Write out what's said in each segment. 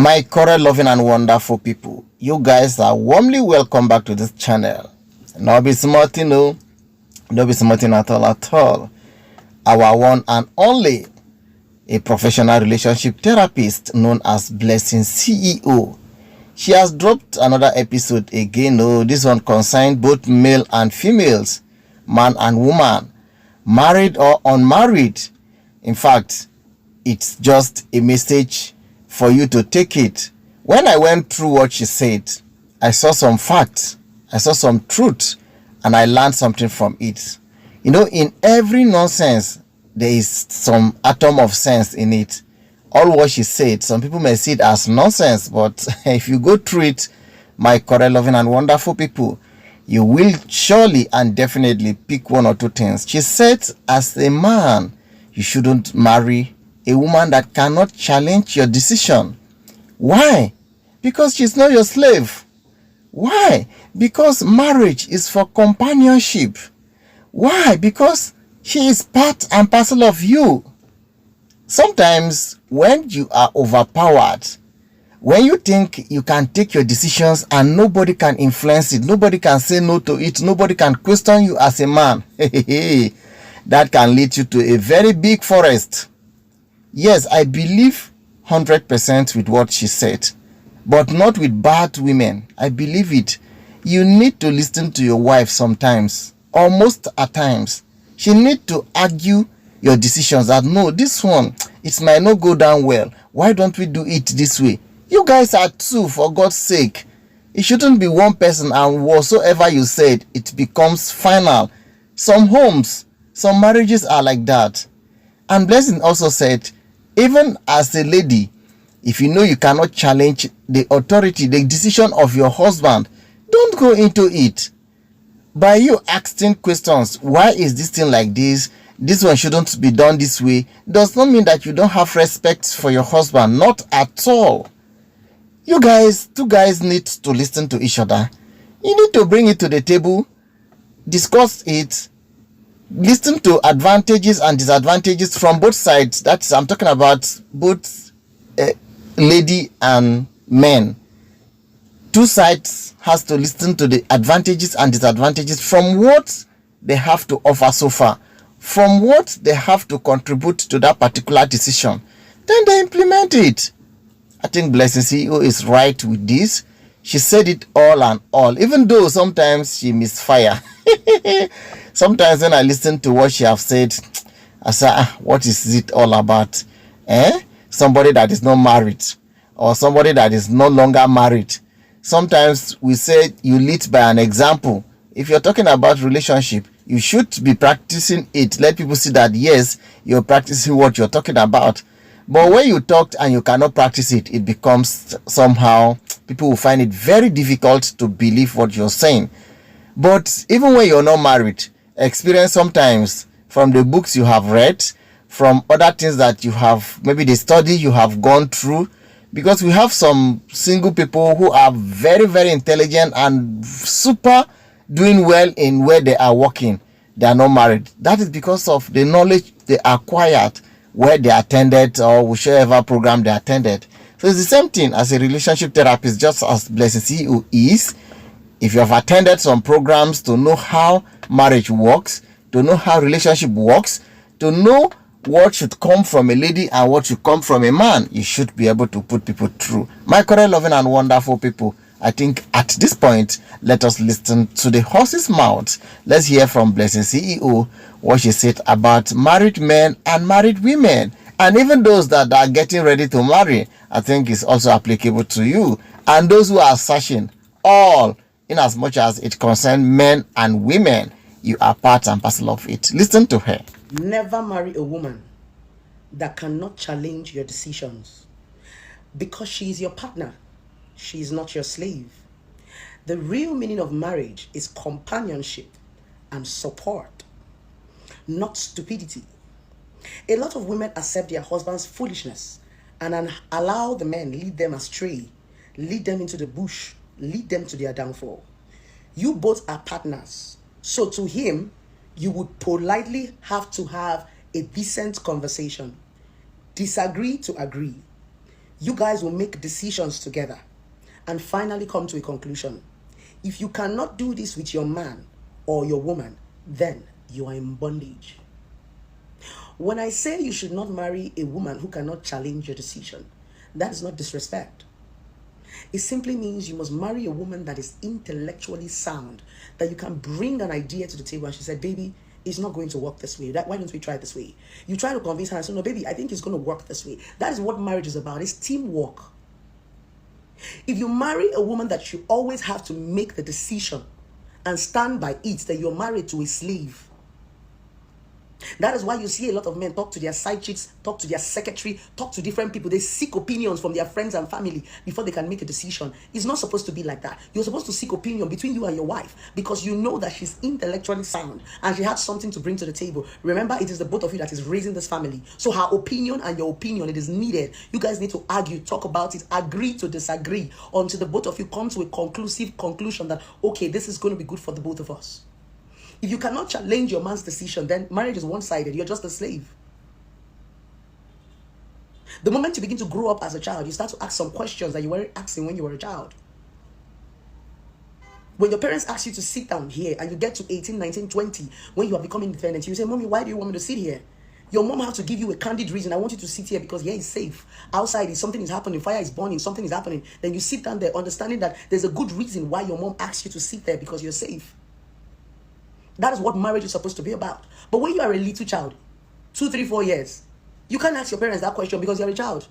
My correct loving and wonderful people, you guys are warmly welcome back to this channel. No be smarting, no be smarting at all. Our one and only, a professional relationship therapist known as Blessing CEO. She has dropped another episode again. This one concerned both male and females, man and woman, married or unmarried. In fact, it's just a message for you to take it. When I went through what she said, I saw some facts, I saw some truth, and I learned something from it. In every nonsense, there is some atom of sense in it. All what she said, some people may see it as nonsense, but if you go through it, my correct loving and wonderful people, you will surely and definitely pick one or two things. She said, as a man, you shouldn't marry a woman that cannot challenge your decision. Why? Because she's not your slave. Why? Because marriage is for companionship. Why? Because she is part and parcel of you. Sometimes when you are overpowered, when you think you can take your decisions and nobody can influence it, nobody can say no to it, nobody can question you as a man, that can lead you to a very big forest. Yes, I believe 100% with what she said, but not with bad women. I believe it. You need to listen to your wife sometimes, or most at times. She need to argue your decisions that no, this one, it might not go down well. Why don't we do it this way? You guys are two, for God's sake. It shouldn't be one person and whatsoever you said, it becomes final. Some homes, some marriages are like that. And Blessing also said, even as a lady, if you know you cannot challenge the authority, the decision of your husband, don't go into it. By you asking questions, why is this thing like this? This one shouldn't be done this way, does not mean that you don't have respect for your husband. Not at all. Two guys need to listen to each other. You need to bring it to the table, discuss it, listen to advantages and disadvantages from both sides. That's, I'm talking about both lady and men. Two sides has to listen to the advantages and disadvantages from what they have to offer so far, from what they have to contribute to that particular decision. Then they implement it. I think Blessing CEO is right with this. She said it all and all, even though sometimes she misfire. Sometimes when I listen to what she have said, I say, what is it all about? Somebody that is not married, or somebody that is no longer married. Sometimes we say you lead by an example. If you're talking about relationship, you should be practicing it. Let people see that, yes, you're practicing what you're talking about. But when you talk and you cannot practice it, it becomes somehow, people will find it very difficult to believe what you're saying. But even when you're not married, experience sometimes from the books you have read, from other things that you have, maybe the study you have gone through, because we have some single people who are very, very intelligent and super doing well in where they are working. They are not married. That is because of the knowledge they acquired where they attended, or whichever program they attended. So it's the same thing as a relationship therapist, just as Blessing CEO is. If you have attended some programs to know how marriage works, to know how relationship works, to know what should come from a lady and what should come from a man, you should be able to put people through. My correct loving and wonderful people, I think at this point, let us listen to the horse's mouth. Let's hear from Blessing CEO what she said about married men and married women. And even those that are getting ready to marry, I think is also applicable to you. And those who are searching, all, in as much as it concerns men and women, you are part and parcel of it. Listen to her. Never marry a woman that cannot challenge your decisions, because she is your partner. She is not your slave. The real meaning of marriage is companionship and support, not stupidity. A lot of women accept their husband's foolishness and allow the men lead them astray, lead them into the bush, lead them to their downfall. You both are partners. So to him, you would politely have to have a decent conversation. Disagree to agree. You guys will make decisions together and finally come to a conclusion. If you cannot do this with your man or your woman, then you are in bondage. When I say you should not marry a woman who cannot challenge your decision, that is not disrespect. It simply means you must marry a woman that is intellectually sound, that you can bring an idea to the table and she said, baby, it's not going to work this way. Why don't we try it this way? You try to convince her and say, no, baby, I think it's going to work this way. That is what marriage is about. It's teamwork. If you marry a woman that you always have to make the decision and stand by it, that you're married to a slave. That is why you see a lot of men talk to their side chicks, talk to their secretary, talk to different people. They seek opinions from their friends and family before they can make a decision. It's not supposed to be like that. You're supposed to seek opinion between you and your wife because you know that she's intellectually sound and she has something to bring to the table. Remember, it is the both of you that is raising this family. So her opinion and your opinion, it is needed. You guys need to argue, talk about it, agree to disagree until the both of you come to a conclusive conclusion that, okay, this is going to be good for the both of us. If you cannot challenge your man's decision, then marriage is one-sided. You're just a slave. The moment you begin to grow up as a child, you start to ask some questions that you weren't asking when you were a child. When your parents ask you to sit down here and you get to 18, 19, 20, when you are becoming independent, you say, Mommy, why do you want me to sit here? Your mom has to give you a candid reason. I want you to sit here because here is safe. Outside, if something is happening, fire is burning, something is happening, then you sit down there understanding that there's a good reason why your mom asks you to sit there because you're safe. That is what marriage is supposed to be about. But when you are a little child, 2, 3, 4 years, you can't ask your parents that question because you're a child.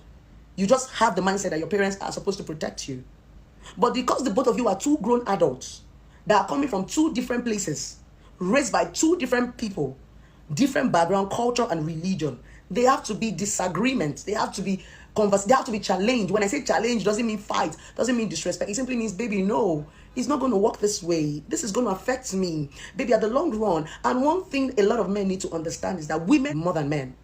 You just have the mindset that your parents are supposed to protect you. But because the both of you are two grown adults that are coming from two different places, raised by two different people, different background, culture, and religion, they have to be disagreements. They have to be they have to be challenged. When I say challenge, doesn't mean fight, doesn't mean disrespect. It simply means, baby, no, it's not going to work this way. This is going to affect me, baby, at the long run. And one thing a lot of men need to understand is that women more than men.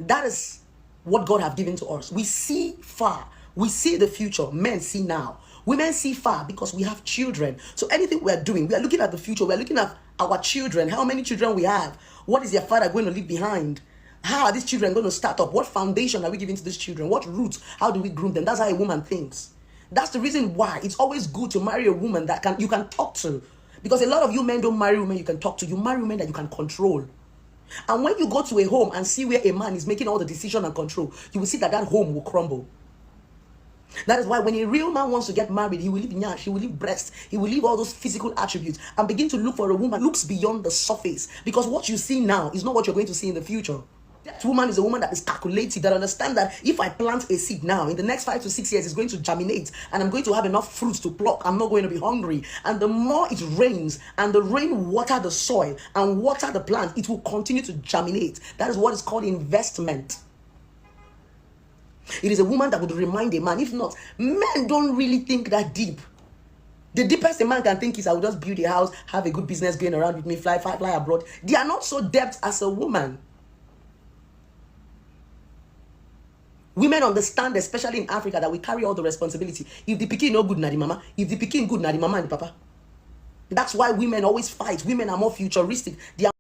That is what God have given to us. We see far. We see the future. Men see now. Women see far because we have children. So anything we are doing, we are looking at the future. We are looking at our children. How many children we have? What is their father going to leave behind? How are these children going to start up? What foundation are we giving to these children? What roots? How do we groom them? That's how a woman thinks. That's the reason why it's always good to marry a woman that you can talk to. Because a lot of you men don't marry women you can talk to. You marry women that you can control. And when you go to a home and see where a man is making all the decision and control, you will see that home will crumble. That is why when a real man wants to get married, he will leave nyash, he will leave breast, he will leave all those physical attributes and begin to look for a woman who looks beyond the surface. Because what you see now is not what you're going to see in the future. That woman is a woman that is calculated, that understands that if I plant a seed now, in the next 5 to 6 years, it's going to germinate and I'm going to have enough fruits to pluck. I'm not going to be hungry. And the more it rains and the rain water the soil and water the plant, it will continue to germinate. That is what is called investment. It is a woman that would remind a man. If not, men don't really think that deep. The deepest a man can think is, I will just build a house, have a good business going around with me, fly abroad. They are not so depth as a woman. Women understand, especially in Africa, that we carry all the responsibility. If the pikin no good, na the mama. If the pikin good, na the mama and the papa. That's why women always fight. Women are more futuristic. They are